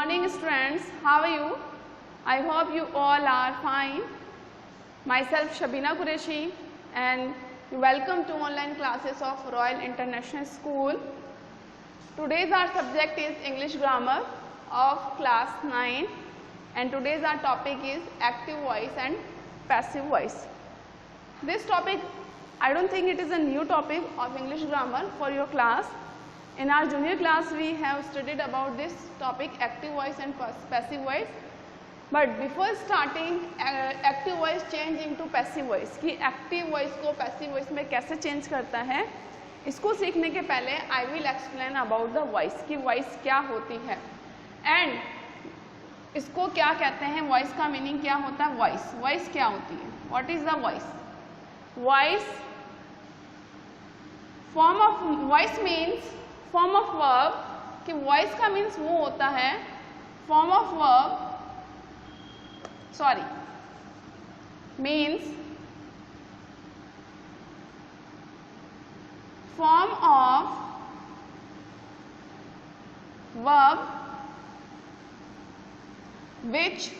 morning students, how are you? I hope you all are fine. Myself Shabina Qureshi and welcome to online classes of Royal International School. Today's our subject is English grammar of class 9 and today's our topic is active voice and passive voice. This topic, I don't think it is a new topic of English grammar for your class. In our junior class we have studied about this topic active voice and passive voice. But before starting active voice change into passive voice कि active voice को passive voice में कैसे change करता है, इसको सीखने के पहले I will explain about the voice कि voice क्या होती है and इसको क्या कहते हैं, voice का meaning क्या होता है, voice क्या होती है, what is the voice form of voice means form of verb कि voice का means वो होता है form of verb means form of verb which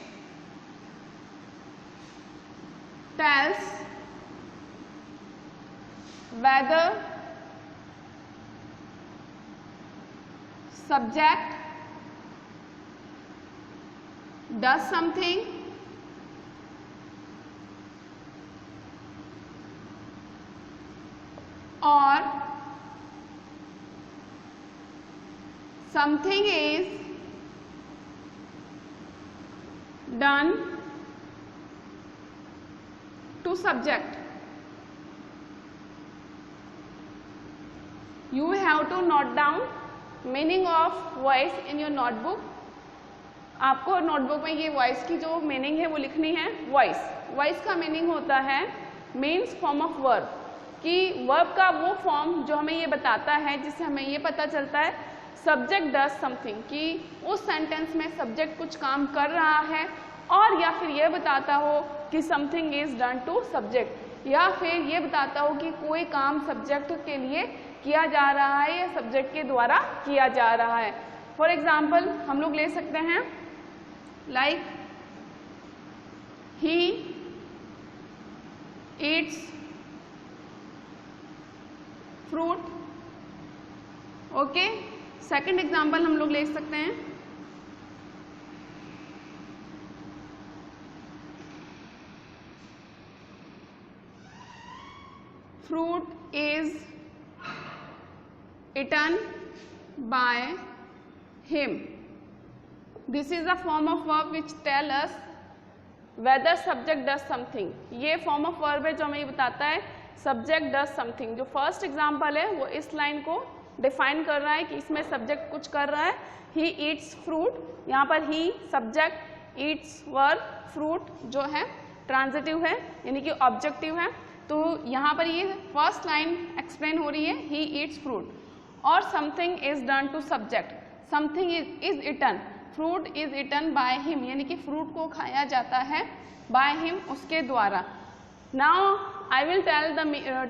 tells whether subject does something or something is done to subject. You have to note down meaning of voice in your notebook. आपको notebook में ये voice की जो meaning है वो लिखनी है. voice का meaning होता है means form of verb कि वर्ब का वो फॉर्म जो हमें ये बताता है जिससे हमें ये पता चलता है सब्जेक्ट डज समथिंग कि उस सेंटेंस में सब्जेक्ट कुछ काम कर रहा है और या फिर ये बताता हो कि something is done to subject या फिर ये बताता हो कि कोई काम सब्जेक्ट के लिए किया जा रहा है या सब्जेक्ट के द्वारा किया जा रहा है. फॉर एग्जाम्पल हम लोग ले सकते हैं like he eats fruit. Okay, second example हम लोग ले सकते हैं fruit is eaten by him. This is a form of verb which tell us whether subject does something. ये form of verb है जो हमें ये बताता है सब्जेक्ट डज समथिंग. जो फर्स्ट एग्जाम्पल है वो इस लाइन को डिफाइन कर रहा है कि इसमें सब्जेक्ट कुछ कर रहा है. ही ईट्स फ्रूट, यहाँ पर ही सब्जेक्ट, ईट्स वर्ब, फ्रूट जो है ट्रांजिटिव है यानी कि ऑब्जेक्टिव है. तो यहाँ पर ये फर्स्ट लाइन एक्सप्लेन हो रही है ही ईट्स फ्रूट और something is done to subject. Something is eaten, fruit is eaten by him यानी कि फ्रूट को खाया जाता है बाय हिम उसके द्वारा. Now I will tell the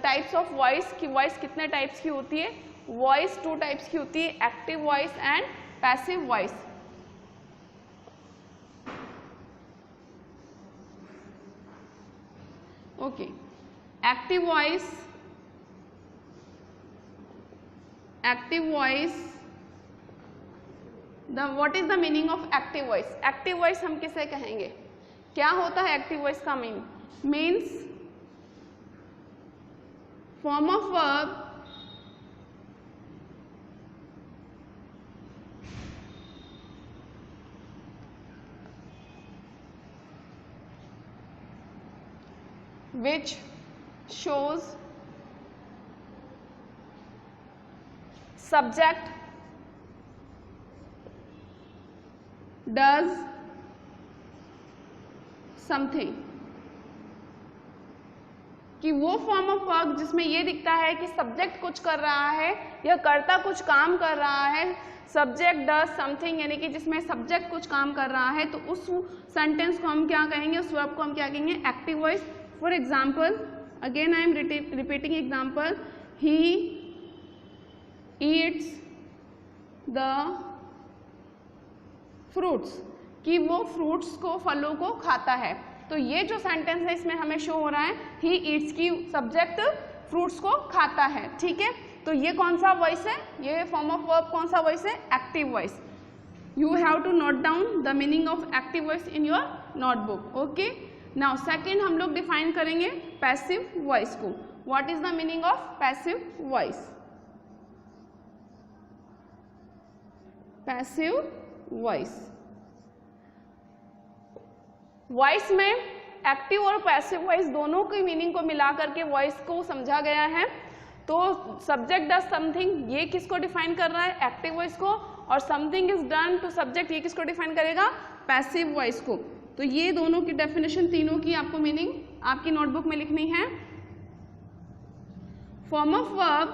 types of voice कि वॉइस कितने टाइप्स की होती है. वॉइस 2 टाइप्स की होती है, active voice and passive voice. Okay, active voice what is the meaning of active voice. Active voice हम किसे कहेंगे, क्या होता है एक्टिव वॉइस का means form of verb which shows subject does something. कि वो फॉर्म ऑफ वर्ब जिसमें ये दिखता है कि सब्जेक्ट कुछ कर रहा है या कर्ता कुछ काम कर रहा है, सब्जेक्ट डज समथिंग यानी कि जिसमें सब्जेक्ट कुछ काम कर रहा है, तो उस सेंटेंस को हम क्या कहेंगे, उस वर्ब को हम क्या कहेंगे, active voice. For example again I am repeating example, he eats the fruits, कि वो फ्रूट्स को, फलों को खाता है। तो ये जो सेंटेंस है इसमें हमें शो हो रहा है ही ईट्स, की सब्जेक्ट फ्रूट्स को खाता है। ठीक है, तो ये कौन सा वॉइस है, ये फॉर्म ऑफ वर्ब कौन सा वॉइस है, active voice. You have to note down the meaning of active voice in your notebook. Okay, now second हम लोग डिफाइन करेंगे पैसिव वॉइस को। What is the meaning of passive voice? Passive voice, voice में active और passive voice दोनों की meaning को मिला करके वॉइस को समझा गया है। तो सब्जेक्ट डज समथिंग, ये किसको डिफाइन कर रहा है, एक्टिव वॉइस को, और something is done to subject, ये किसको डिफाइन करेगा, पैसिव वॉइस को। तो ये दोनों की डेफिनेशन, तीनों की आपको मीनिंग आपकी नोटबुक में लिखनी है। Form of verb,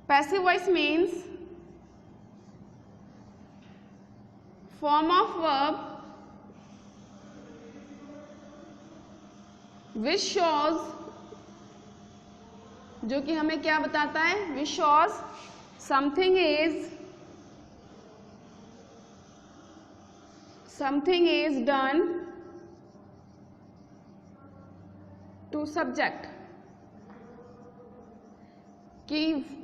passive voice means form of verb which shows, जो कि हमें क्या बताता है, which shows something is done to subject, कि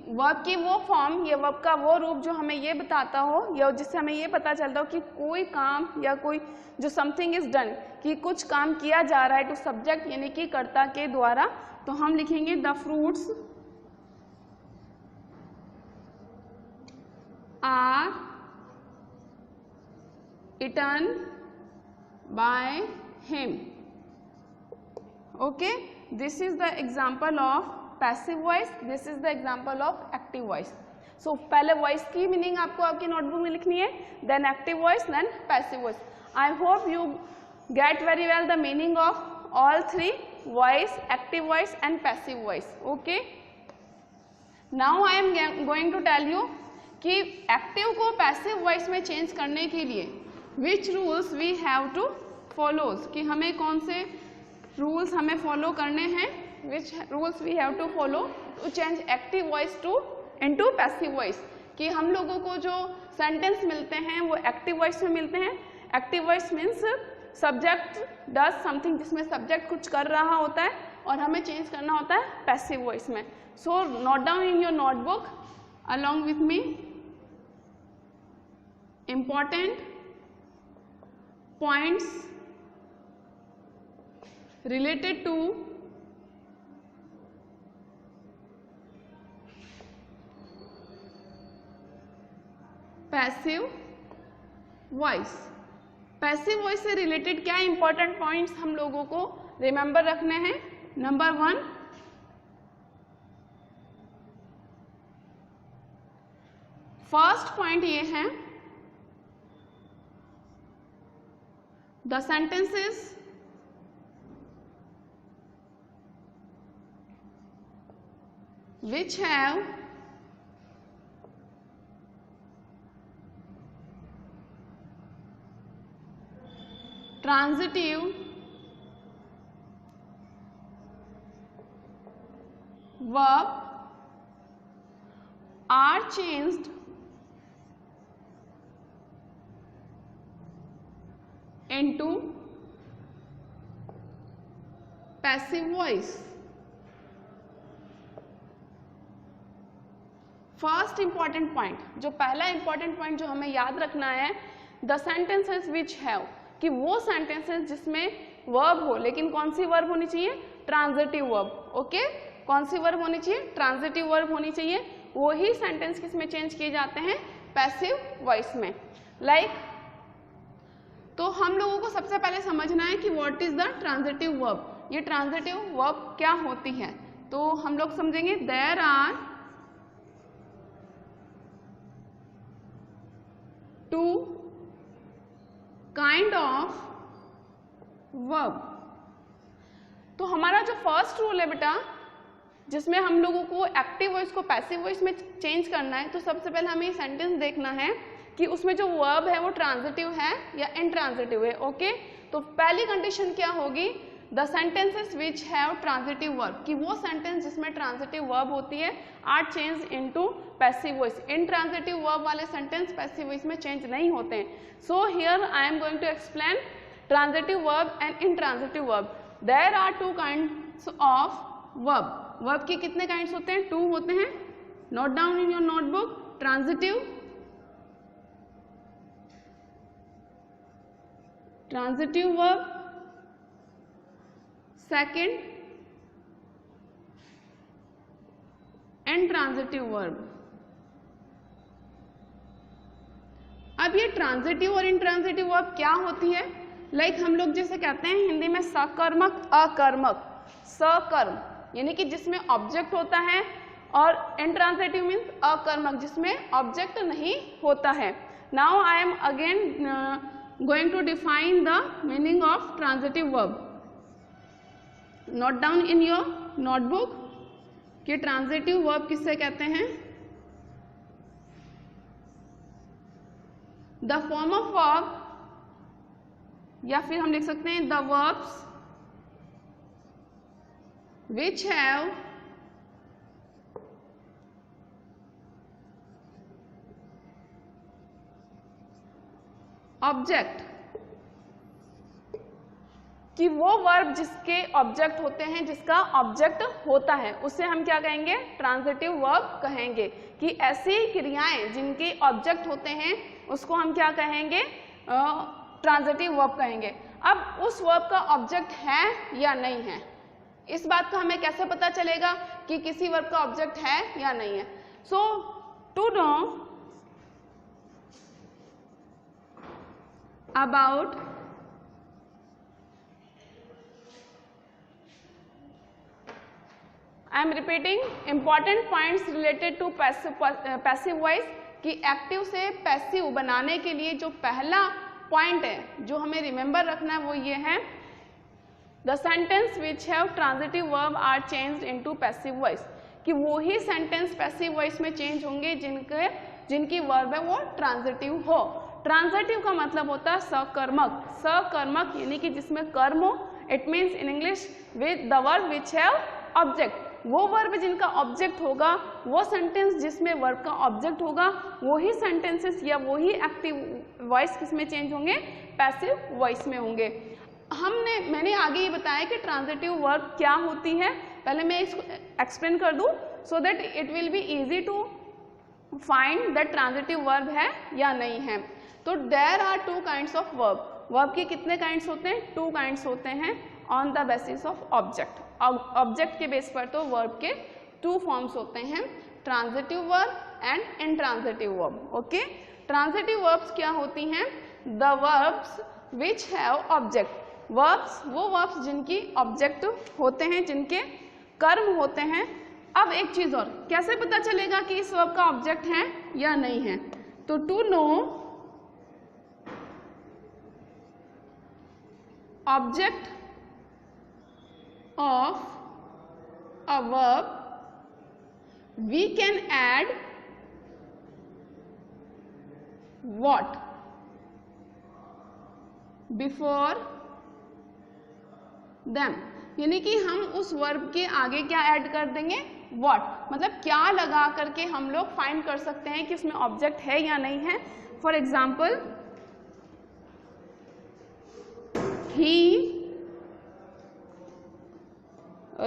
वर्ब की वो फॉर्म या वर्ब का वो रूप जो हमें ये बताता हो, या जिससे हमें ये पता चलता हो कि कोई काम या कोई जो समथिंग इज डन, कि कुछ काम किया जा रहा है टू सब्जेक्ट यानी कि कर्ता के द्वारा। तो हम लिखेंगे the fruits are eaten by him. Okay, this is the example of passive voice, this is the example of active voice. So पहले वॉइस की मीनिंग आपको आपकी नोटबुक में लिखनी है, then active voice, then passive voice. I hope you get very well the meaning of all three, voice, active voice and passive voice. Okay, now I am going to tell you कि active को passive voice में change करने के लिए which rules we have to follows, कि हमें कौन से रूल्स हमें फॉलो करने हैं, which rules we have to follow to change active voice to into passive voice, कि हम लोगों को जो सेंटेंस मिलते हैं वो एक्टिव वॉइस में मिलते हैं। Active voice means subject does something, जिसमें सब्जेक्ट कुछ कर रहा होता है और हमें चेंज करना होता है पैसिव वॉइस में। So note down in your notebook along with me important points related to passive voice. Passive voice से रिलेटेड क्या इंपॉर्टेंट पॉइंट्स हम लोगों को रिमेंबर रखने हैं। नंबर 1, फर्स्ट पॉइंट ये है, the sentences which have transitive verb are changed into passive voice। First important point, जो पहला इंपॉर्टेंट पॉइंट जो हमें याद रखना है, द सेंटेंसेस विच हैव, कि वो सेंटेंसेस जिसमें वर्ब हो, लेकिन कौन सी वर्ब होनी चाहिए, ट्रांजिटिव वर्ब। ओके, कौन सी वर्ब होनी चाहिए, ट्रांजिटिव वर्ब होनी चाहिए। वो ही सेंटेंस किस में चेंज किए जाते हैं, पैसिव वॉइस में। लाइक तो हम लोगों को सबसे पहले समझना है कि what is the transitive verb, ये ट्रांजिटिव वर्ब क्या होती है। तो हम लोग समझेंगे there are two kind of verb. तो हमारा जो फर्स्ट रूल है बेटा, जिसमें हम लोगों को एक्टिव वॉइस को पैसिव वॉइस में चेंज करना है, तो सबसे पहले हमें सेंटेंस देखना है कि उसमें जो वर्ब है वो ट्रांजिटिव है या इनट्रांजिटिव है। ओके, तो पहली कंडीशन क्या होगी, the sentences which have transitive verb, कि वो सेंटेंस जिसमें ट्रांजिटिव वर्ब होती है are change into passive voice. Intransitive verb वाले सेंटेंस पैसिव वॉइस में चेंज नहीं होते हैं। So here I am going to explain transitive verb and intransitive verb. There are two kinds of verb. Verb के कितने kinds होते हैं? 2 होते हैं। Note down in your notebook. Transitive verb, second intransitive verb. अब ये ट्रांजिटिव और intransitive verb क्या होती है? लाइक हम लोग जैसे कहते हैं हिंदी में सकर्मक, अकर्मक। सकर्म यानी कि जिसमें ऑब्जेक्ट होता है, और इनट्रांजिटिव मीन्स अकर्मक जिसमें ऑब्जेक्ट नहीं होता है। Now I M again going to define the meaning of transitive verb. Note down in your notebook कि transitive verb किससे कहते हैं? The form of verb, या फिर हम लिख सकते हैं the verbs which have object, कि वो वर्ब जिसके ऑब्जेक्ट होते हैं, जिसका ऑब्जेक्ट होता है, उसे हम क्या कहेंगे? ट्रांजिटिव वर्ब कहेंगे। कि ऐसी क्रियाएं जिनके ऑब्जेक्ट होते हैं उसको हम क्या कहेंगे? ट्रांजिटिव वर्ब कहेंगे। अब उस वर्ब का ऑब्जेक्ट है या नहीं है, इस बात का हमें कैसे पता चलेगा कि किसी वर्ब का ऑब्जेक्ट है या नहीं है? So to know about I am repeating important points related to passive voice, कि एक्टिव से पैसिव बनाने के लिए जो पहला पॉइंट है जो हमें रिमेंबर रखना है वो ये है, the sentence which have transitive verb are changed into passive voice, कि वो ही सेंटेंस पैसिव वॉइस में चेंज होंगे जिनकी वर्ब है वो ट्रांजिटिव हो। ट्रांजिटिव का मतलब होता है सकर्मक। सकर्मक यानी कि जिसमें कर्म हो। It means in English with the verb which have object, वो वर्ब जिनका ऑब्जेक्ट होगा, वो सेंटेंस जिसमें वर्ब का ऑब्जेक्ट होगा, वही सेंटेंसेस या वही एक्टिव वॉइस किसमें चेंज होंगे? पैसिव वॉइस में होंगे। मैंने आगे ये बताया कि ट्रांजिटिव वर्ब क्या होती है, पहले मैं इसको एक्सप्लेन कर दूं so that it will be easy to find that transitive verb है या नहीं है। तो there are 2 kinds of verb. Verb के कितने काइंड्स होते हैं? 2 काइंड्स होते हैं on the basis of object. Object के बेस पर तो वर्ब के 2 फॉर्म्स होते हैं, transitive verb and intransitive verb. Okay, transitive verbs क्या होती हैं? The verbs which have object. Verbs वो वर्ब्स जिनकी ऑब्जेक्ट होते हैं, जिनके कर्म होते हैं। अब एक चीज और, कैसे पता चलेगा कि इस वर्ब का ऑब्जेक्ट है या नहीं है? तो to know object of a verb we can add what before them, यानी कि हम उस वर्ब के आगे क्या ऐड कर देंगे? what, मतलब क्या लगा करके हम लोग फाइंड कर सकते हैं कि उसमें ऑब्जेक्ट है या नहीं है। For example, he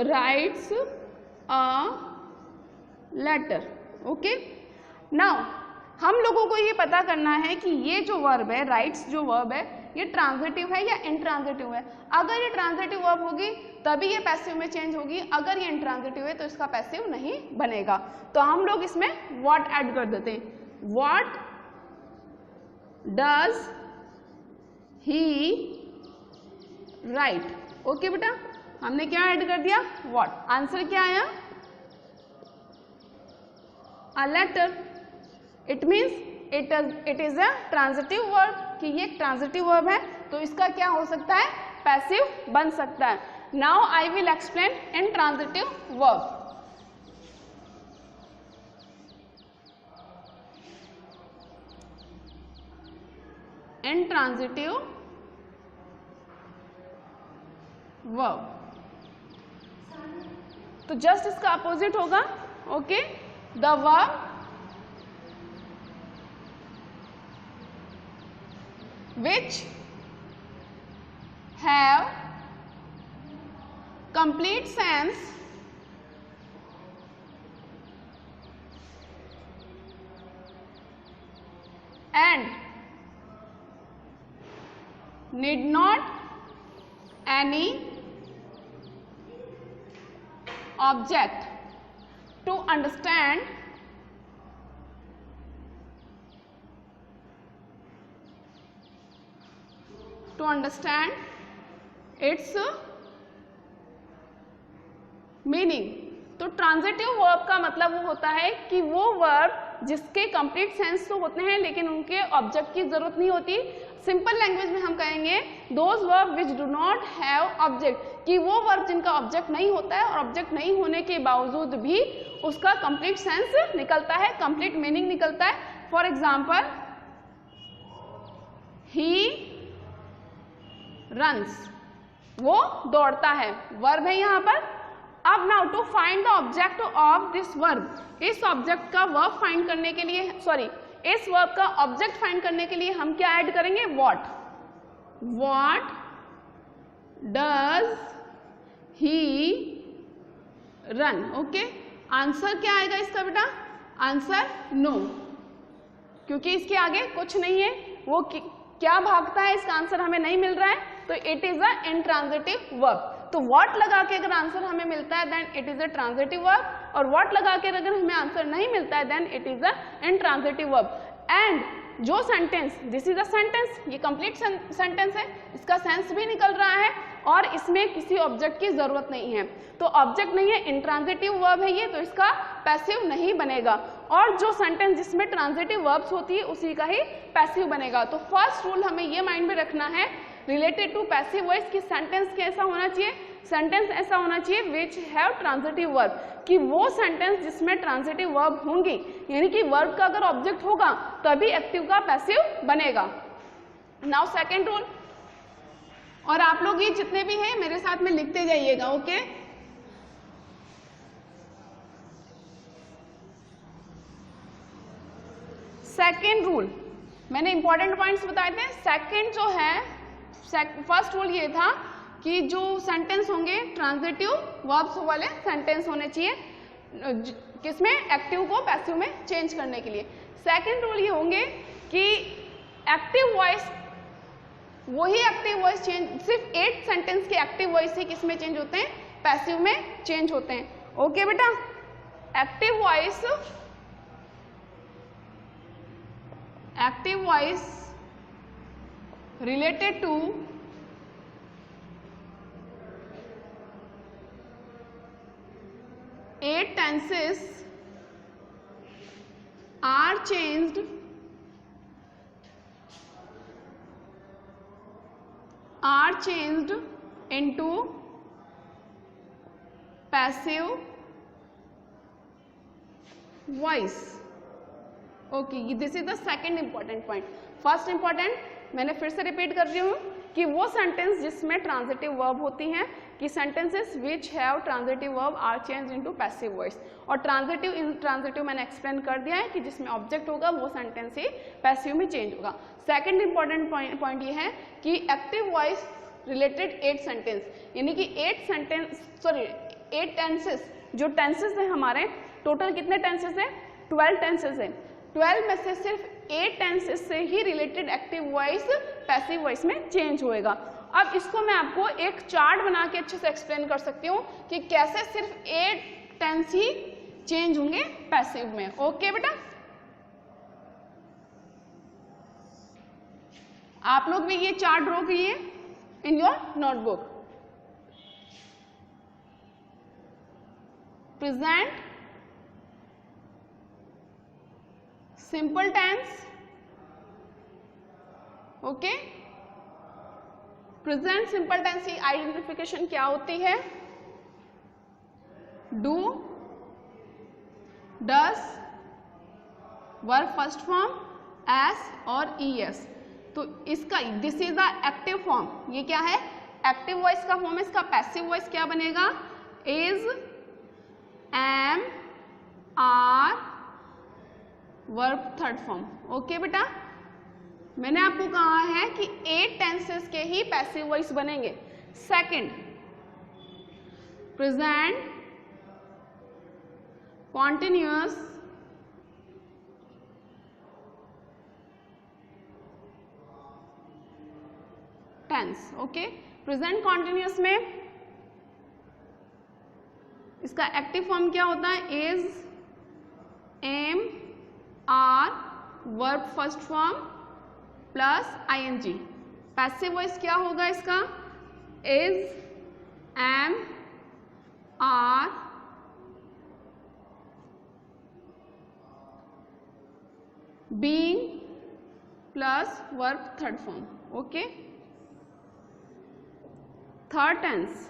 writes a letter. Okay, now हम लोगों को ये पता करना है कि ये जो वर्ब है, राइट्स जो वर्ब है, ये ट्रांजिटिव है या इनट्रांजिटिव है। अगर ये ट्रांजिटिव वर्ब होगी तभी ये पैसिव में चेंज होगी, अगर ये इनट्रांजिटिव है तो इसका पैसिव नहीं बनेगा। तो हम लोग इसमें व्हाट ऐड कर देते हैं। What does he right. Okay बेटा, हमने क्या ऐड कर दिया? व्हाट। आंसर क्या आया? A letter. It means it is a transitive verb, कि ये ट्रांजिटिव वर्ब है तो इसका क्या हो सकता है? पैसिव बन सकता है। Now I will explain in transitive verb. In transitive verb. तो जस्ट इसका अपोजिट होगा, okay, the verb which have complete sense and need not any object to understand its meaning। तो ट्रांजिटिव वर्ब का मतलब वो होता है कि वो वर्ब जिसके कंप्लीट सेंस तो होते हैं लेकिन उनके ऑब्जेक्ट की जरूरत नहीं होती। सिंपल लैंग्वेज में हम कहेंगे those verb which do not have object, कि वो वर्ब जिनका ऑब्जेक्ट नहीं होता है और ऑब्जेक्ट नहीं होने के बावजूद भी उसका कंप्लीट सेंस निकलता है, कंप्लीट मीनिंग निकलता है। फॉर एग्जाम्पल, ही रन्स, वो दौड़ता है, वर्ब है यहाँ पर। अब now to find the object of this verb, इस ऑब्जेक्ट का वर्ब फाइंड करने के लिए, सॉरी, इस वर्ब का ऑब्जेक्ट फाइंड करने के लिए हम क्या ऐड करेंगे, what. What does he run, okay. Answer क्या आएगा इसका बेटा, आंसर नो, क्योंकि इसके आगे कुछ नहीं है, वो क्या भागता है इसका आंसर हमें नहीं मिल रहा है, तो it is a intransitive verb. तो व्हाट लगा के अगर आंसर हमें मिलता है then it is a transitive verb, और व्हाट लगा के अगर हमें आंसर नहीं मिलता है then it is a intransitive verb. And जो sentence, this is a sentence, ये कंप्लीट सेंटेंस है, इसका सेंस भी निकल रहा है और इसमें किसी ऑब्जेक्ट की जरूरत नहीं है, तो ऑब्जेक्ट नहीं है, इंट्रांजिटिव वर्ब है ये, तो इसका पैसिव नहीं बनेगा। और जो सेंटेंस जिसमें ट्रांजिटिव वर्ब्स होती है उसी का ही पैसिव बनेगा। तो फर्स्ट रूल हमें ये माइंड में रखना है रिलेटेड टू पैसिव वॉइस की सेंटेंस कैसा होना चाहिए, सेंटेंस ऐसा होना चाहिए विच हैव ट्रांजिटिव वर्ब, कि वो सेंटेंस जिसमें ट्रांजिटिव वर्ब होंगी, यानी कि वर्ब का अगर ऑब्जेक्ट होगा तभी एक्टिव का पैसिव बनेगा। नाउ सेकेंड रूल, और आप लोग ये जितने भी हैं मेरे साथ में लिखते जाइएगा, ओके। सेकेंड रूल, मैंने इंपॉर्टेंट पॉइंट्स बताए थे। सेकेंड जो है, फर्स्ट रूल ये था कि जो सेंटेंस होंगे ट्रांजिटिव वर्ब्स वाले सेंटेंस होने चाहिए, किसमें, एक्टिव को पैसिव में चेंज करने के लिए। सेकंड रूल ये होंगे कि एक्टिव वॉइस, वही एक्टिव वॉइस चेंज, सिर्फ 8 सेंटेंस के एक्टिव वॉइस ही किसमें चेंज होते हैं, पैसिव में चेंज होते हैं, ओके बेटा। Active voice related to eight tenses are changed into passive voice, okay, this is the second important point। First important मैंने फिर से रिपीट कर रही हूँ कि वो सेंटेंस जिसमें ट्रांजिटिव वर्ब होती हैं, कि sentences which have transitive verb are change into passive voice. और ट्रांजिटिव, इंट्रांजिटिव मैंने एक्सप्लेन कर दिया है कि जिसमें ऑब्जेक्ट होगा वो सेंटेंस ही पैसिव में चेंज होगा। सेकंड इंपॉर्टेंट पॉइंट ये है कि एक्टिव वॉइस रिलेटेड 8 सेंटेंस, यानी कि 8 टेंसेस, जो टेंसेस हैं हमारे, टोटल कितने टेंसेस हैं, 12 टेंसेस हैं, 12 में से सिर्फ 8 टेंसेस से ही related active voice passive voice में चेंज होएगा। अब इसको मैं आपको एक चार्ट बना के अच्छे से एक्सप्लेन कर सकती हूँ कि कैसे सिर्फ 8 टेंस ही चेंज होंगे पैसिव में, ओके बेटा। आप लोग भी ये चार्ट ड्रॉ करिए in your notebook. Present simple tense, okay. Present simple tense की आइडेंटिफिकेशन क्या होती है, do, does, verb first form, s और ईएस। तो इसका, this is the active form, ये क्या है, एक्टिव वॉइस का फॉर्म, इसका पैसिव वॉइस क्या बनेगा, is, am, are, verb third form. Okay बेटा, मैंने आपको कहा है कि 8 टेंसेस के ही पैसिव वॉइस बनेंगे। Second, present continuous tense. Okay, present continuous में इसका एक्टिव फॉर्म क्या होता है, is, am, are, verb first form plus ing. Passive voice क्या होगा इसका, is, am, are, being plus verb third form. Okay, third tense,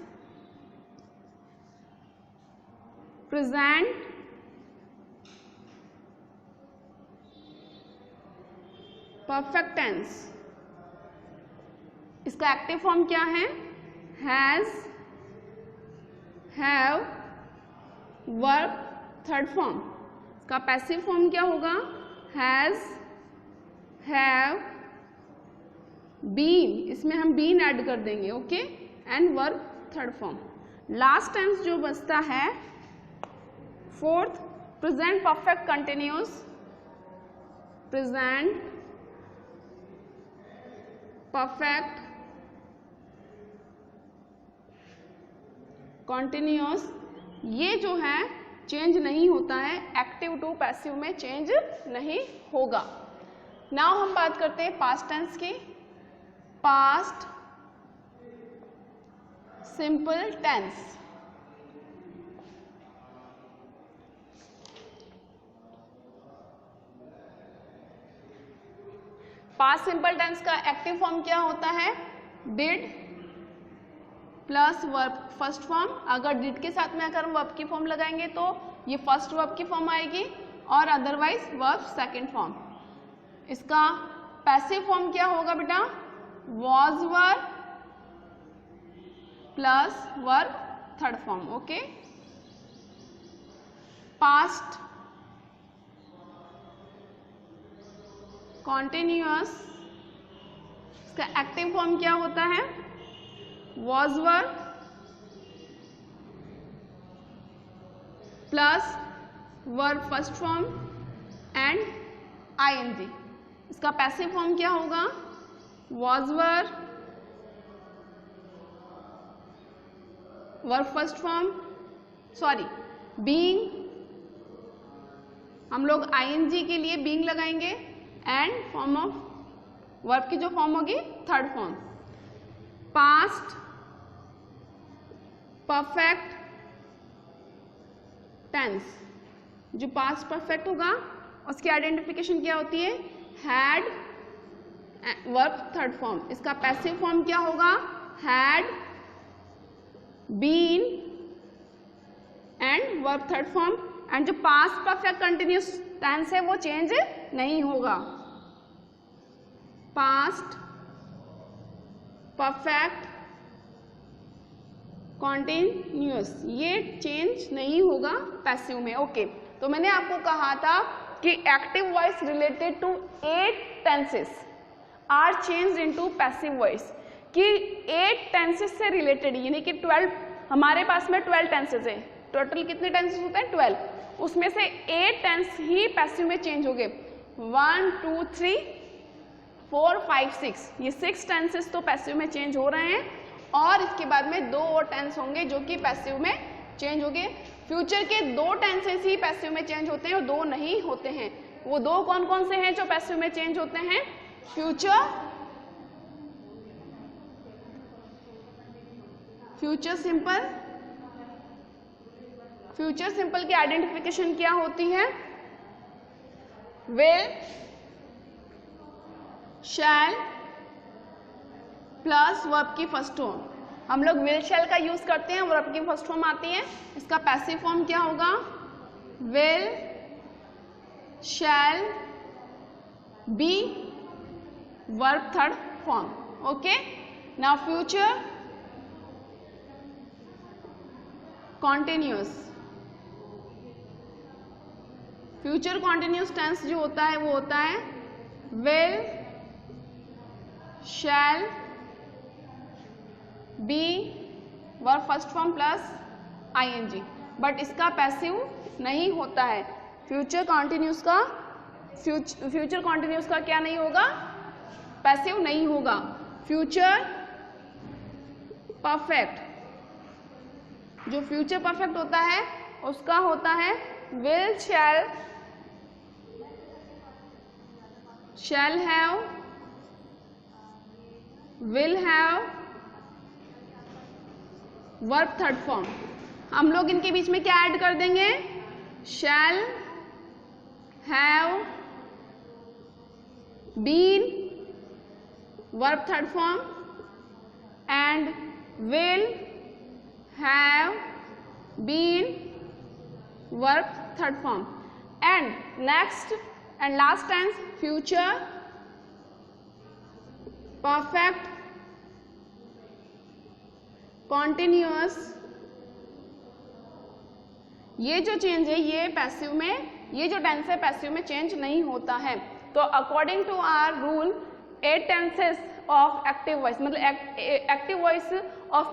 present perfect tense. इसका active form क्या है, has, have, verb third form. इसका passive form क्या होगा, has, have, been, इसमें हम बीन ऐड कर देंगे। Okay, and verb third form. Last tense जो बचता है, fourth, present perfect continuous, present perfect continuous. ये जो है चेंज नहीं होता है, एक्टिव टू पैसिव में चेंज नहीं होगा। नाउ हम बात करते हैं पास्ट टेंस की। Past simple tense. Past simple tense का एक्टिव फॉर्म क्या होता है, did plus verb first form. अगर डिड के साथ में अगर हम वर्ब की फॉर्म लगाएंगे तो ये फर्स्ट वर्ब की फॉर्म आएगी और अदरवाइज वर्ब सेकंड फॉर्म। इसका पैसिव फॉर्म क्या होगा बेटा, was verb plus verb third form. Okay, past continuous, इसका एक्टिव फॉर्म क्या होता है, was verb plus verb first form and ing. इसका पैसिव फॉर्म क्या होगा, was verb, verb first form, sorry being, हम लोग आईएनजी के लिए बीइंग लगाएंगे एंड फॉर्म ऑफ वर्ब की जो फॉर्म होगी third form. Past perfect tense, जो पास्ट परफेक्ट होगा उसकी आइडेंटिफिकेशन क्या होती है, हैड, वर्ब थर्ड फॉर्म। इसका पैसिव फॉर्म क्या होगा, had, been and verb third form. And जो पास्ट परफेक्ट कंटिन्यूअस टेंस है वो चेंज नहीं होगा। पास्ट परफेक्ट कॉन्टिन्यूअस, ये चेंज नहीं होगा पैसिव में। ओके, तो मैंने आपको कहा था कि active voice related to 8 tenses are changed into passive voice, कि 8 टेंसेस से रिलेटेड, यानी कि 12, हमारे पास में 12 टेंसेस है। टोटल कितने टेंसेस होते हैं, 12। उसमें से 8 टेंस ही पैसिव में चेंज हो गए। 1 2 3 4 5 6, ये 6 टेंसेस तो पैसिव में चेंज हो रहे हैं और इसके बाद में 2 और टेंस होंगे जो कि पैसिव में चेंज हो गए। फ्यूचर के 2 टेंसेस ही पैसिव में चेंज होते हैं और 2 नहीं होते हैं। वो 2 कौन कौन से हैं जो पैसिव में चेंज होते हैं, फ्यूचर सिंपल। फ्यूचर सिंपल की आइडेंटिफिकेशन क्या होती है, विल, शैल प्लस वर्ब की फर्स्ट फॉर्म। हम लोग विल शैल का यूज करते हैं, वर्ब की फर्स्ट फॉर्म आती है। इसका पैसिव फॉर्म क्या होगा, will shall be verb third form. Okay, now future continuous. Future continuous tense जो होता है वो होता है will, shall, be, verb first form plus ing, but इसका पैसिव नहीं होता है। फ्यूचर कॉन्टिन्यूस का क्या नहीं होगा? पैसिव नहीं होगा। फ्यूचर परफेक्ट, जो फ्यूचर परफेक्ट होता है उसका होता है will, shall have, will have, verb third form. हम लोग इनके बीच में क्या ऐड कर देंगे? Shall have been, verb third form, and will have been, verb third form, and next and last tense future perfect continuous। ये जो चेंज है ये पैसिव में, ये जो टेंस है पैसिव में चेंज नहीं होता है। तो according to our rule 8 tenses of active voice, मतलब active voice of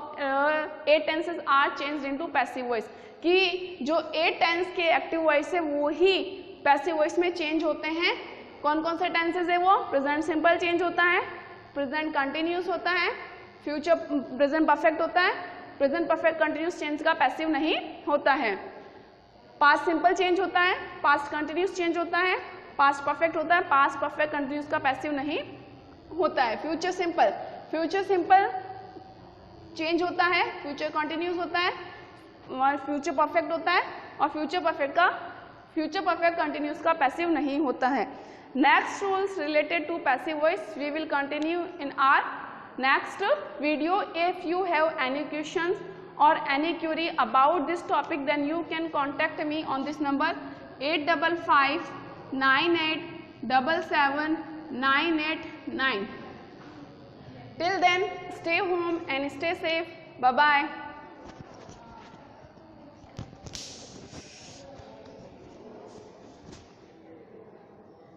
8 tenses are changed into passive voice, कि जो 8 टेंस के एक्टिव वॉइस है वो ही पैसिव वॉइस में चेंज होते हैं। कौन कौन से टेंसेस है वो? प्रेजेंट सिंपल चेंज होता है, प्रेजेंट कंटिन्यूस होता है, फ्यूचर प्रेजेंट परफेक्ट होता है, प्रेजेंट परफेक्ट कंटिन्यूस चेंज का पैसिव नहीं होता है। पास्ट सिंपल चेंज होता है, पास्ट कंटिन्यूस चेंज होता है, पास्ट परफेक्ट होता है, पास्ट परफेक्ट कंटिन्यूस का पैसिव नहीं होता है। फ्यूचर सिंपल चेंज होता है, फ्यूचर कंटिन्यूस होता है, और फ्यूचर परफेक्ट होता है, और फ्यूचर परफेक्ट कंटिन्यूस का पैसिव नहीं होता है। Next rules related to passive voice we will continue in our next video. If you have any questions or any query about this topic, then you can contact me on this number 85598777989. Till then, stay home and stay safe. Bye bye.